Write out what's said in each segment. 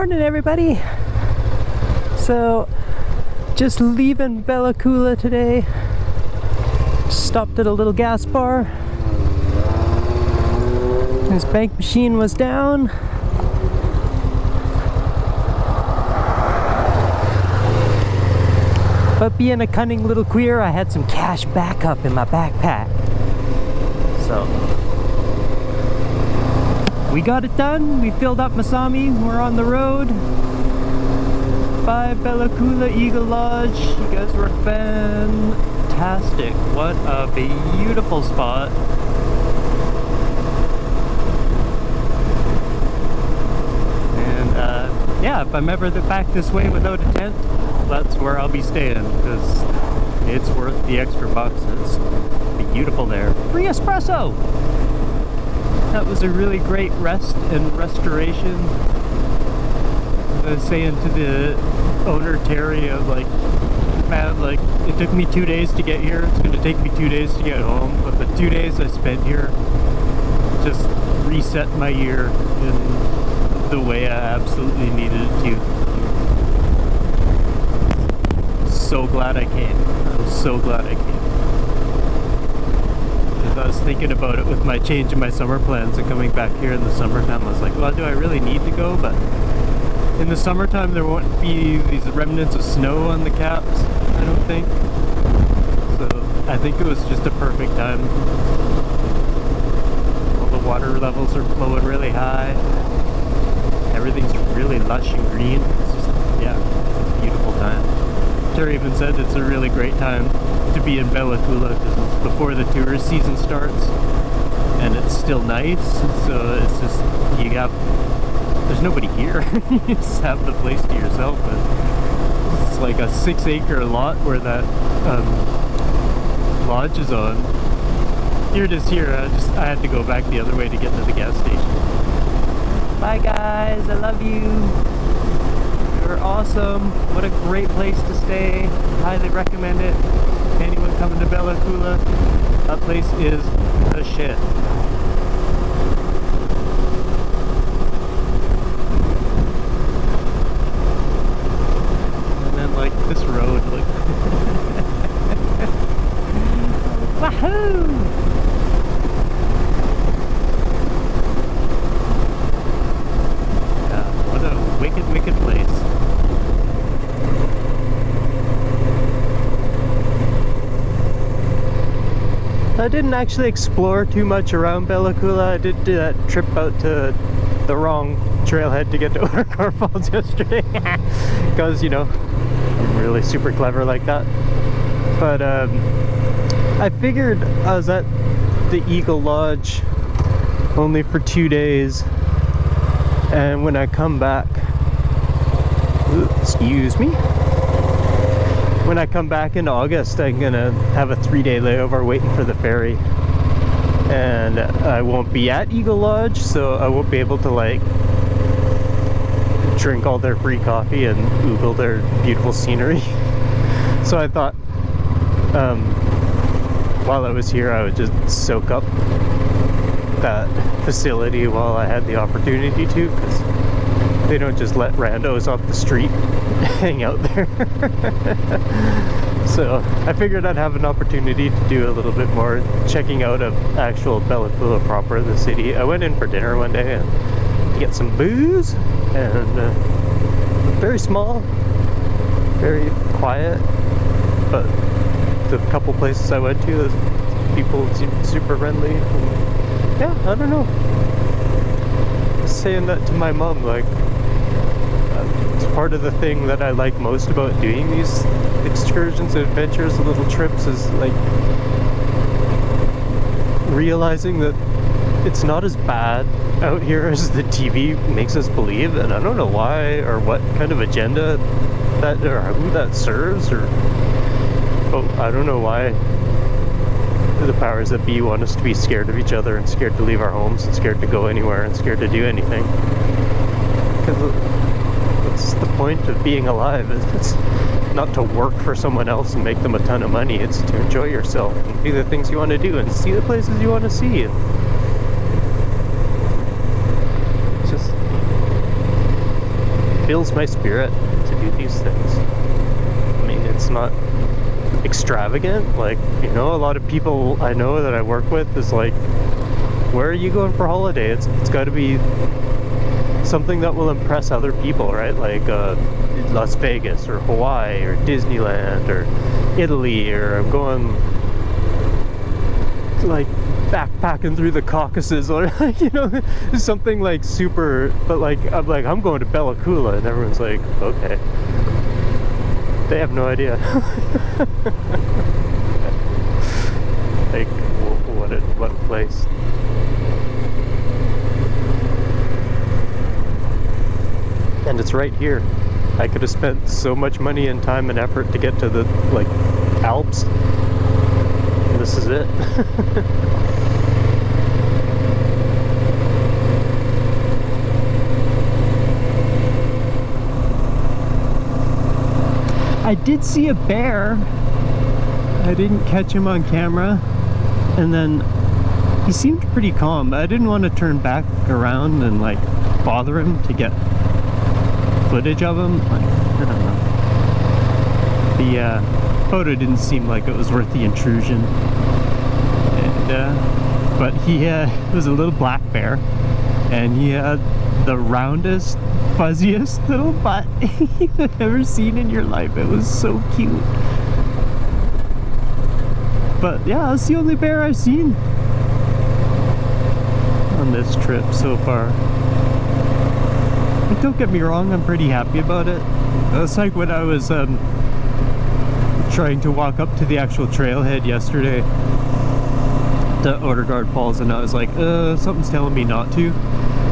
Morning, everybody. So, just leaving Bella Coola today. Stopped at a little gas bar. This bank machine was down. But being a cunning little queer, I had some cash backup in my backpack. So, we got it done. We filled up Masami. We're on the road. Bye, Bella Coola Eagle Lodge. You guys were fantastic. What a beautiful spot. And yeah, if I'm ever back this way without a tent, that's where I'll be staying, because it's worth the extra bucks. It's beautiful there. Free espresso! That was a really great rest and restoration. I was saying to the owner, Terry, of like, man, like, it took me 2 days to get here. It's going to take me 2 days to get home. But the 2 days I spent here just reset my year in the way I absolutely needed it to. So glad I came. I'm so glad I came. I was thinking about it with my change in my summer plans and coming back here in the summertime. I was like, well, do I really need to go? But in the summertime, there won't be these remnants of snow on the caps, I don't think. So I think it was just a perfect time. All the water levels are flowing really high. Everything's really lush and green. It's just, yeah, it's a beautiful time. Terry even said it's a really great time to be in Bella Coola because it's before the tourist season starts and it's still nice, so it's just, there's nobody here. You just have the place to yourself. And it's like a 6-acre lot where that lodge is on. Here it is here. I had to go back the other way to get to the gas station. Bye guys, I love you. You're awesome. What a great place to stay. Highly recommend it. Anyone coming to Bella Coola, that place is the shit. And then like this road, like wahoo! Yeah, what a wicked, wicked place. I didn't actually explore too much around Bella Coola. I did do that trip out to the wrong trailhead to get to Watercar Falls yesterday. Because, you know, I'm really super clever like that. But I figured I was at the Eagle Lodge only for 2 days. And when I come back, excuse me. When I come back in August, I'm gonna have a 3-day layover waiting for the ferry, and I won't be at Eagle Lodge, so I won't be able to like drink all their free coffee and oogle their beautiful scenery. So I thought while I was here, I would just soak up that facility while I had the opportunity to, because they don't just let randos off the street hang out there. So I figured I'd have an opportunity to do a little bit more checking out of actual Bella Coola proper, the city. I went in for dinner one day and get some booze, and very small, very quiet, but the couple places I went to, the people seemed super friendly. And yeah, I don't know. I was saying that to my mom, like, it's part of the thing that I like most about doing these excursions and adventures, the little trips, is like realizing that it's not as bad out here as the TV makes us believe. And I don't know why or what kind of agenda that, or who that serves, or I don't know why the powers that be want us to be scared of each other and scared to leave our homes and scared to go anywhere and scared to do anything. Because what's the point of being alive? It's not to work for someone else and make them a ton of money. It's to enjoy yourself and do the things you want to do and see the places you want to see. And fills my spirit to do these things. I mean, it's not extravagant. Like, you know, a lot of people I know that I work with is like, where are you going for holiday? It's got to be something that will impress other people, right? Like Las Vegas or Hawaii or Disneyland or Italy, or I'm going like backpacking through the Caucasus, or you know, something like super. But like I'm going to Coola, and everyone's like, okay. They have no idea. Like what place. And it's right here. I could have spent so much money and time and effort to get to the like Alps. And this is it. I did see a bear. I didn't catch him on camera, and then he seemed pretty calm. I didn't want to turn back around and like bother him to get footage of him. Like, I don't know. The photo didn't seem like it was worth the intrusion. And but he was a little black bear, and he had the roundest, fuzziest little butt you've ever seen in your life. It was so cute. But yeah, that's the only bear I've seen on this trip so far. But don't get me wrong, I'm pretty happy about it. It's like when I was trying to walk up to the actual trailhead yesterday to Oudegaard Falls, and I was like, something's telling me not to.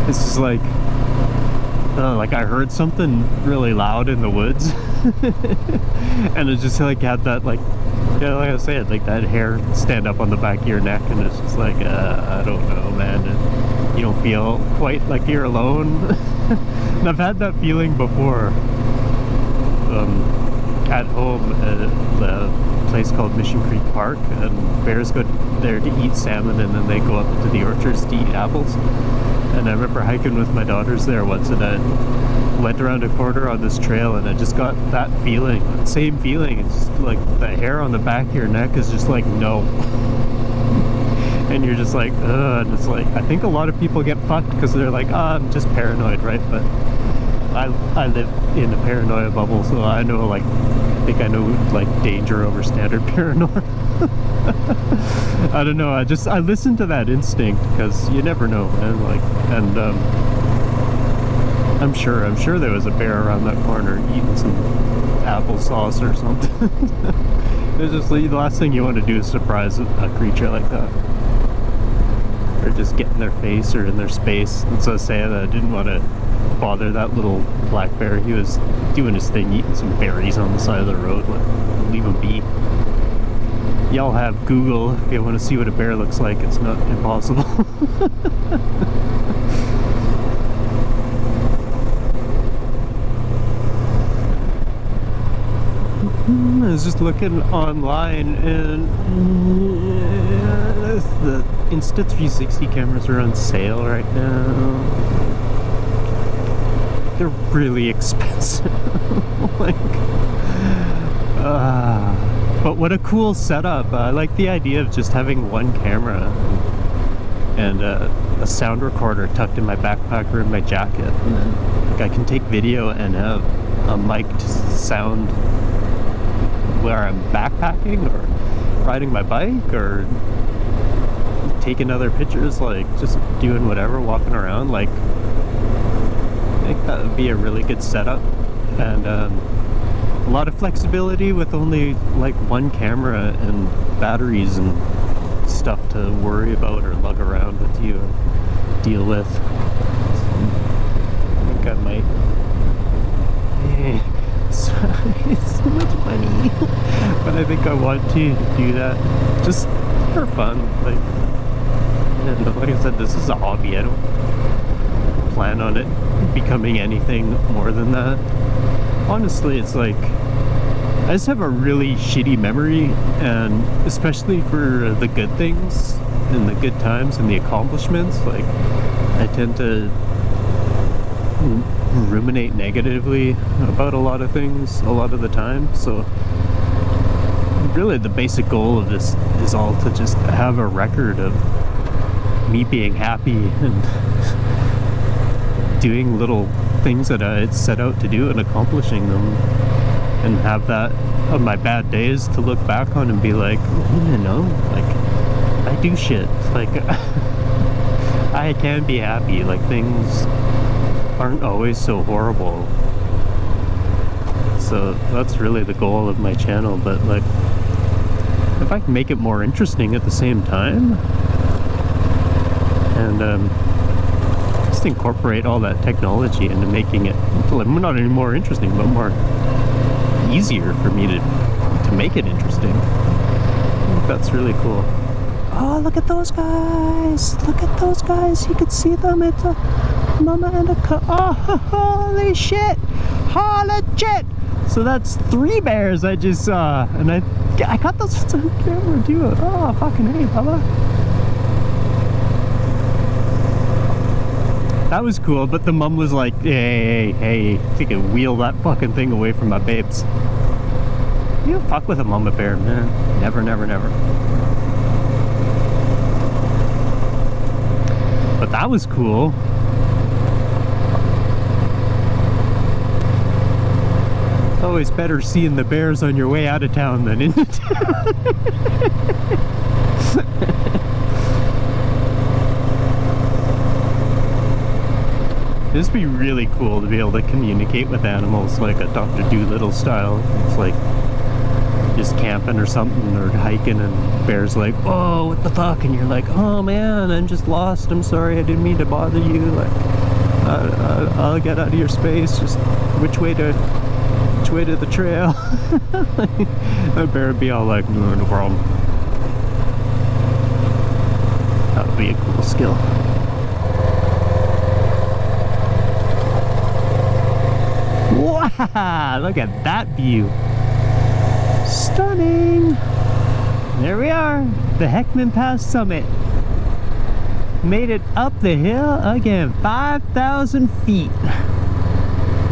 This is like I heard something really loud in the woods. And it just like had that like, yeah, like I said, like that hair stand up on the back of your neck, and it's just like, I don't know, man. And you don't feel quite like you're alone. And I've had that feeling before. At home at a place called Mission Creek Park, and bears go there to eat salmon, and then they go up to the orchards to eat apples. And I remember hiking with my daughters there once, and I went around a corner on this trail, and I just got that feeling, that same feeling. It's just like the hair on the back of your neck is just like, no. And you're just like, ugh. And it's like, I think a lot of people get fucked because they're like, I'm just paranoid, right? But I live in a paranoia bubble, so I know, like, I think I know like danger over standard paranoia. I don't know, I listen to that instinct, because you never know, man. Like, and I'm sure there was a bear around that corner eating some applesauce or something. It's just like, the last thing you want to do is surprise a creature like that, or just get in their face or in their space. And so saying that I didn't want to bother that little black bear. He was doing his thing, eating some berries on the side of the road. Like, leave him be. Y'all have Google if you want to see what a bear looks like. It's not impossible. I was just looking online, and the Insta360 cameras are on sale right now. They're really expensive. Like, but what a cool setup. I like the idea of just having one camera and a sound recorder tucked in my backpack or in my jacket, and then like, I can take video and have a mic'd sound where I'm backpacking or riding my bike or taking other pictures, like just doing whatever, walking around. Like, I think that would be a really good setup, and a lot of flexibility with only like one camera and batteries and stuff to worry about or lug around with you and deal with. So, I think I might. It's so much money, but I think I want to do that just for fun. Like, and like I said, this is a hobby. I don't plan on it becoming anything more than that. Honestly, it's like I just have a really shitty memory, and especially for the good things and the good times and the accomplishments, like I tend to ruminate negatively about a lot of things a lot of the time. So really the basic goal of this is all to just have a record of me being happy and doing little things that I had set out to do and accomplishing them, and have that on my bad days to look back on and be like, you know, like I do shit, like I can be happy, like things aren't always so horrible. So that's really the goal of my channel. But like, if I can make it more interesting at the same time, and just incorporate all that technology into making it like, not any more interesting, but more easier for me to make it interesting. I think that's really cool. Oh, look at those guys! Look at those guys! You can see them. It's a mama and a cub. Oh, holy shit! Holy shit! So that's 3 bears I just saw, and I got those on camera too. Oh, fucking hey, Bubba. That was cool, but the mum was like, hey, you can wheel that fucking thing away from my babes. You don't fuck with a mama bear, man. Never, never, never. But that was cool. It's always better seeing the bears on your way out of town than into town. It'd be really cool to be able to communicate with animals like a Dr. Dolittle style. It's like just camping or something, or hiking, and bear's like, oh, what the fuck? And you're like, oh man, I'm just lost. I'm sorry, I didn't mean to bother you. Like, I'll get out of your space. Just which way to the trail? The bear would be all like, no problem. That would be a cool skill. Wow, look at that view. Stunning. There we are, the Heckman Pass summit. Made it up the hill again, 5,000 feet.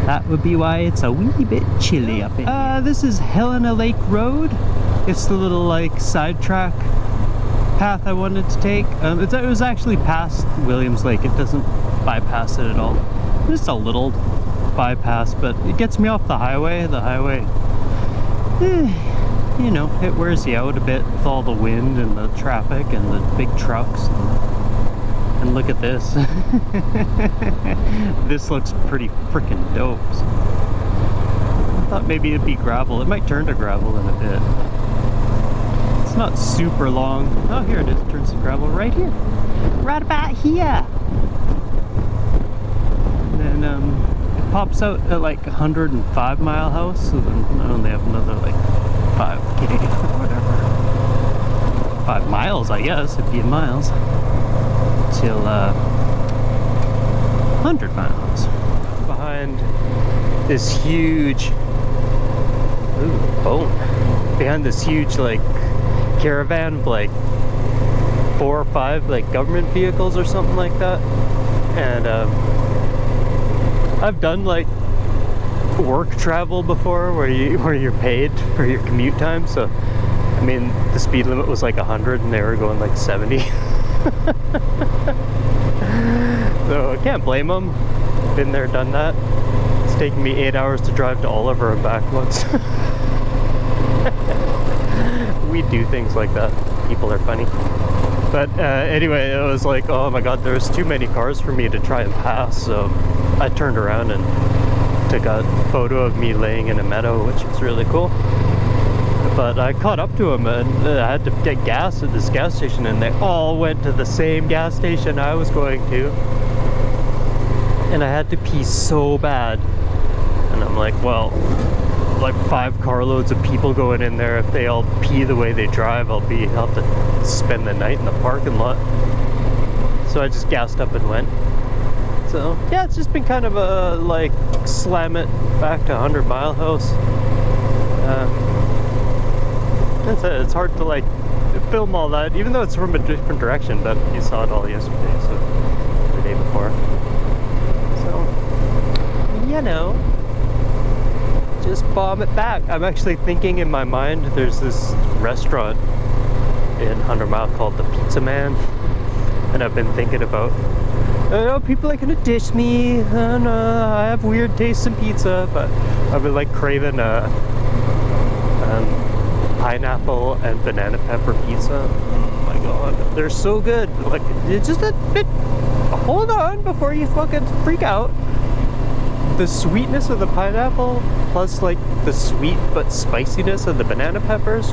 That would be why it's a wee bit chilly up in here. This is Helena Lake Road. It's the little like sidetrack path I wanted to take. It was actually past Williams Lake. It doesn't bypass it at all. Just a little bypass, but it gets me off the highway. The highway, you know, it wears you out a bit with all the wind and the traffic and the big trucks. And look at this. This looks pretty freaking dope. So I thought maybe it'd be gravel. It might turn to gravel in a bit. It's not super long. Oh, here it is. It turns to gravel right here. Right about here. And then it pops out at like 105 Mile House. So then I only have another like 5K or whatever. 5 miles, I guess, it'd be in miles. Till 100 miles. Behind this huge behind this huge like caravan of like 4 or 5 like government vehicles or something like that. And I've done like work travel before where you're paid for your commute time. So I mean, the speed limit was like 100 and they were going like 70. So I can't blame them. Been there, done that. It's taken me 8 hours to drive to Oliver and back once. We do things like that. People are funny. But anyway, it was like, oh my god, there's too many cars for me to try and pass. So I turned around and took a photo of me laying in a meadow, which was really cool. But I caught up to them and I had to get gas at this gas station, and they all went to the same gas station I was going to. And I had to pee so bad. And I'm like, well, like 5 carloads of people going in there. If they all pee the way they drive, I'll have to spend the night in the parking lot. So I just gassed up and went. So yeah, it's just been kind of a like slam it back to 100 Mile House. That's it. It's hard to like film all that, even though it's from a different direction, but you saw it all yesterday, so the day before. So just bomb it back. I'm actually thinking in my mind, there's this restaurant in 100 Mile called the Pizza Man, and I've been thinking about, I know people are gonna dish me, and I have weird tastes in pizza, but I've been like craving a pineapple and banana pepper pizza. Oh my god, they're so good. Like, it's just a bit, hold on before you fucking freak out. The sweetness of the pineapple plus like the sweet but spiciness of the banana peppers,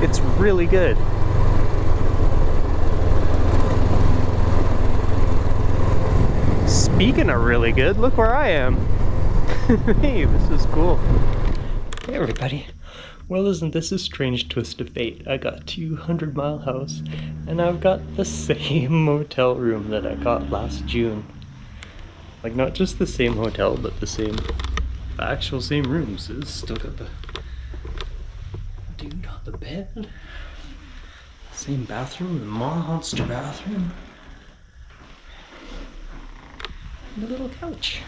it's really good. Speaking of really good, look where I am. Hey, this is cool. Hey everybody. Well, isn't this a strange twist of fate? I got 200 Mile House, and I've got the same motel room that I got last June. Like, not just the same hotel, but the actual same rooms. It's still got the dude on the bed. Same bathroom, the monster bathroom. And a little couch.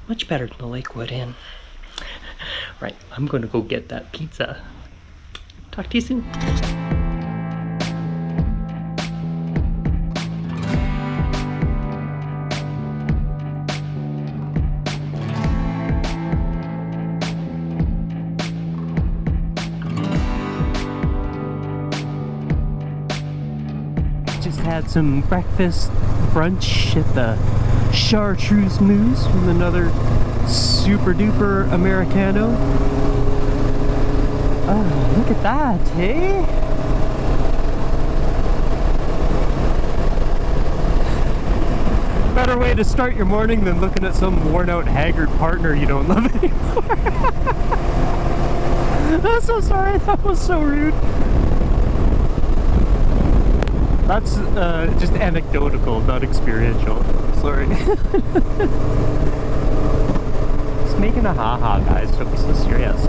Much better than the Lakewood Inn. Right, I'm gonna go get that pizza. Talk to you soon. Just had some breakfast brunch at the Chartreuse Moose with another super duper Americano. Oh, look at that, hey? Better way to start your morning than looking at some worn out, haggard partner you don't love anymore. I'm so sorry, that was so rude. That's just anecdotal, not experiential. Sorry. Just making a haha, guys. Don't be so serious.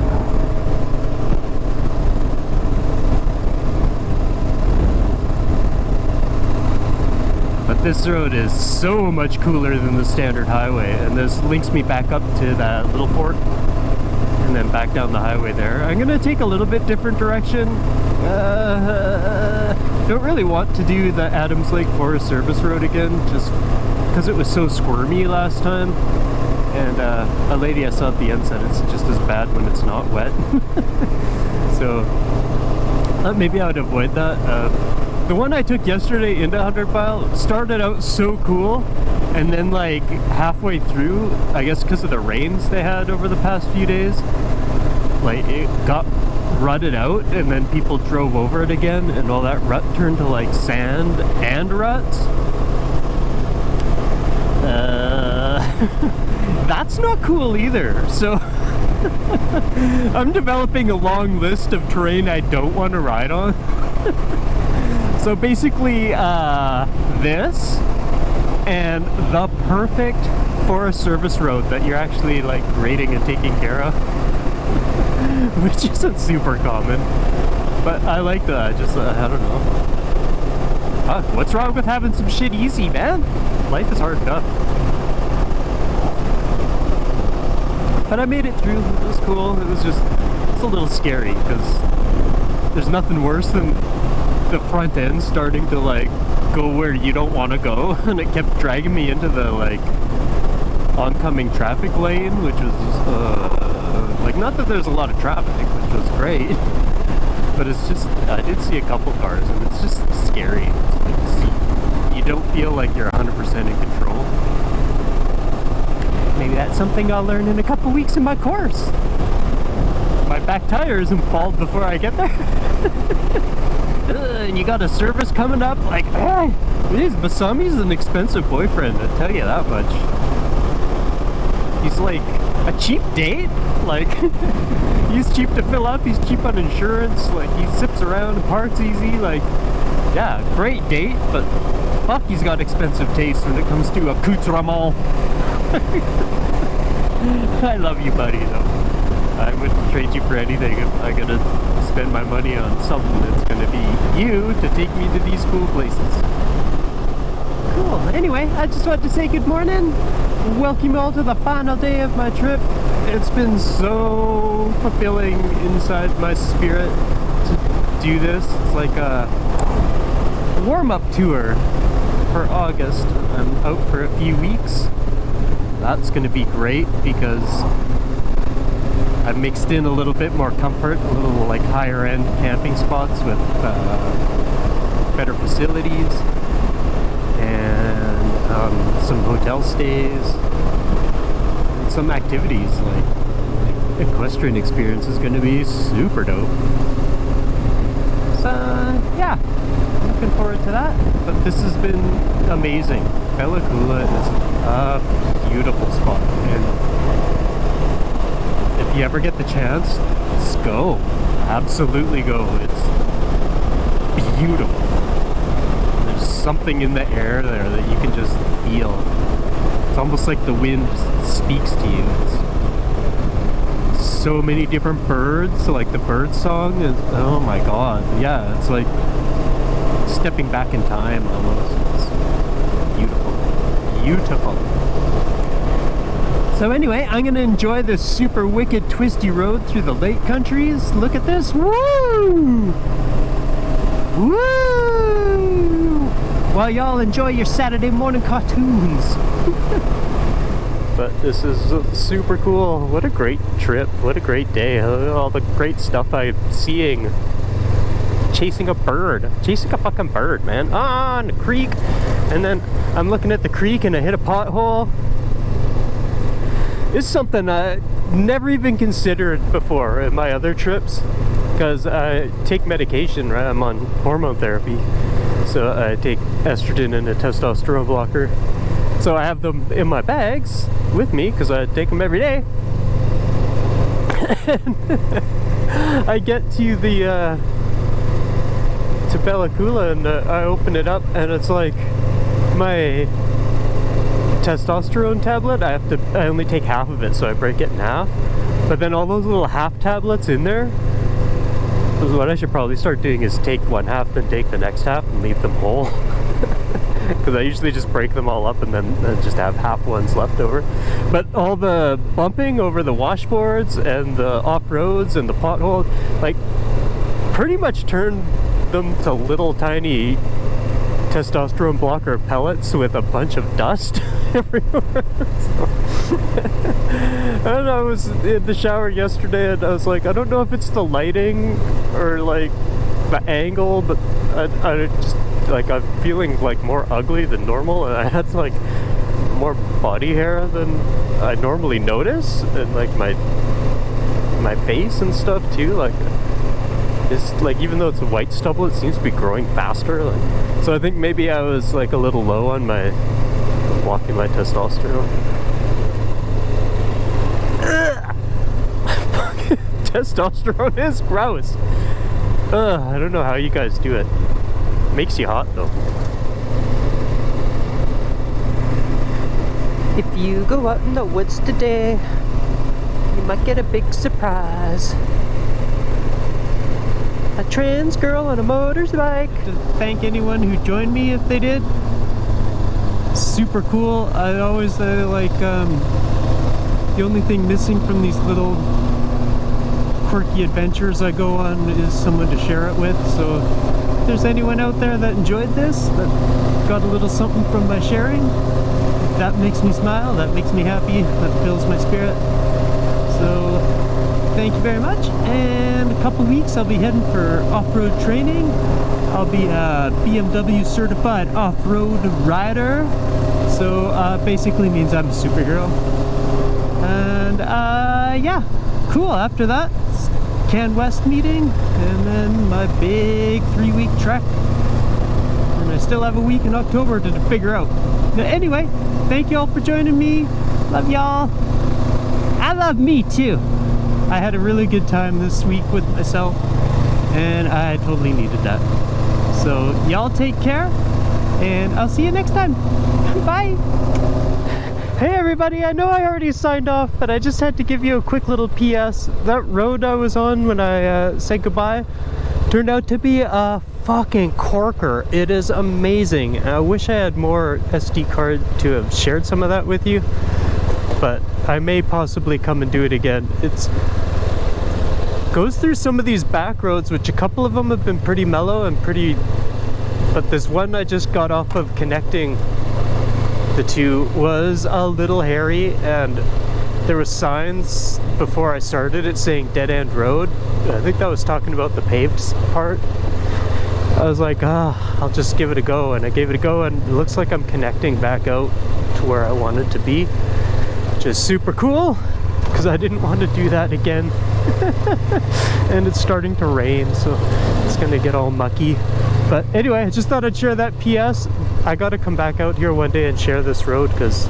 But this road is so much cooler than the standard highway, and this links me back up to that little port and then back down the highway there. I'm gonna take a little bit different direction. Don't really want to do the Adams Lake Forest Service Road again, just because it was so squirmy last time. And a lady I saw at the end said it's just as bad when it's not wet. So maybe I would avoid that. The one I took yesterday into 100 Mile started out so cool, and then like halfway through, I guess because of the rains they had over the past few days, like it got rutted out, and then people drove over it again, and all that rut turned to like sand and ruts. That's not cool either. So I'm developing a long list of terrain I don't want to ride on. So basically this and the perfect Forest Service road that you're actually like grading and taking care of. Which isn't super common, but I like that. Just I don't know. What's wrong with having some shit easy, man? Life is hard enough. But I made it through. It was cool. It's a little scary because there's nothing worse than the front end starting to like go where you don't want to go, and it kept dragging me into the like oncoming traffic lane, which was just like, not that there's a lot of traffic, which was great, but it's just, I did see a couple cars, and it's just scary. It's like, you don't feel like you're 100% in control. Maybe that's something I'll learn in a couple weeks in my course. My back tire isn't bald before I get there. And you got a service coming up, like, hey, Basami's an expensive boyfriend, I tell you that much. He's like a cheap date, like he's cheap to fill up, he's cheap on insurance, like he zips around and parks easy, like, yeah, great date, but fuck, he's got expensive taste when it comes to accoutrement. I love you, buddy, though. I wouldn't trade you for anything if I gotta spend my money on something that's gonna be you to take me to these cool places. Cool. Anyway, I just wanted to say good morning. Welcome you all to the final day of my trip. It's been so fulfilling inside my spirit to do this. It's like a warm-up tour for August. I'm out for a few weeks. That's going to be great because I've mixed in a little bit more comfort, a little like higher end camping spots with better facilities and some hotel stays and some activities. Like equestrian experience is going to be super dope. So yeah, looking forward to that. But this has been amazing. Coola is a beautiful spot, and if you ever get the chance, let's go. Absolutely go. It's beautiful. There's something in the air there that you can just feel. It's almost like the wind speaks to you. It's so many different birds, like the bird song is, oh my god. Yeah, it's like stepping back in time almost. It's beautiful. Beautiful. So anyway, I'm gonna enjoy this super wicked twisty road through the Lake Countries. Look at this. Woo! Woo! While y'all enjoy your Saturday morning cartoons. But this is super cool. What a great trip. What a great day. All the great stuff I'm seeing. Chasing a bird. Chasing a fucking bird, man. On the creek. And then I'm looking at the creek and I hit a pothole. It's something I never even considered before in my other trips, because I take medication, right? I'm on hormone therapy, so I take estrogen and a testosterone blocker. So I have them in my bags with me because I take them every day. I get to the to Coola and I open it up and it's like my testosterone tablet. I only take half of it, so I break it in half. But then all those little half tablets in there, what I should probably start doing is take one half, then take the next half and leave them whole. Because I usually just break them all up and then just have half ones left over. But all the bumping over the washboards and the off-roads and the potholes, like, pretty much turned them to little tiny testosterone blocker pellets with a bunch of dust everywhere. And I was in the shower yesterday and I was like, I don't know if it's the lighting or like the angle, but I just like, I'm feeling like more ugly than normal, and I had like more body hair than I normally notice, and like my face and stuff too. Like, it's like, even though it's a white stubble, it seems to be growing faster. Like, so I think maybe I was like a little low on my blocking my testosterone. Testosterone is gross. I don't know how you guys do it. Makes you hot though. If you go out in the woods today, you might get a big surprise. A trans girl on a motorbike. To thank anyone who joined me if they did. Super cool. I always like the only thing missing from these little quirky adventures I go on is someone to share it with. So if there's anyone out there that enjoyed this, that got a little something from my sharing, that makes me smile, that makes me happy, that fills my spirit. So thank you very much. And a couple weeks I'll be heading for off-road training. I'll be a BMW certified off-road rider. So basically means I'm a superhero. And yeah, cool. After that, Can West meeting, and then my big 3-week trek. And I still have a week in October to figure out. Now, anyway, thank you all for joining me. Love y'all. I love me too. I had a really good time this week with myself, and I totally needed that. So y'all take care, and I'll see you next time. Bye. Hey everybody, I know I already signed off, but I just had to give you a quick little PS. That road I was on when I said goodbye turned out to be a fucking corker. It is amazing. I wish I had more SD card to have shared some of that with you, but I may possibly come and do it again. It's goes through some of these back roads, which a couple of them have been pretty mellow and pretty, but this one I just got off of connecting the two was a little hairy, and there was signs before I started it saying dead end road. I think that was talking about the paved part. I was like, I'll just give it a go, and I gave it a go, and it looks like I'm connecting back out to where I wanted to be, which is super cool because I didn't want to do that again. And it's starting to rain, so it's gonna get all mucky. But anyway, I just thought I'd share that. PS, I gotta come back out here one day and share this road, because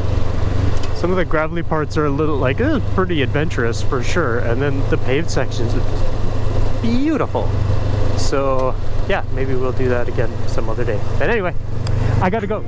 some of the gravelly parts are a little like pretty adventurous for sure, and then the paved sections are just beautiful. So yeah, maybe we'll do that again some other day. But anyway, I gotta go.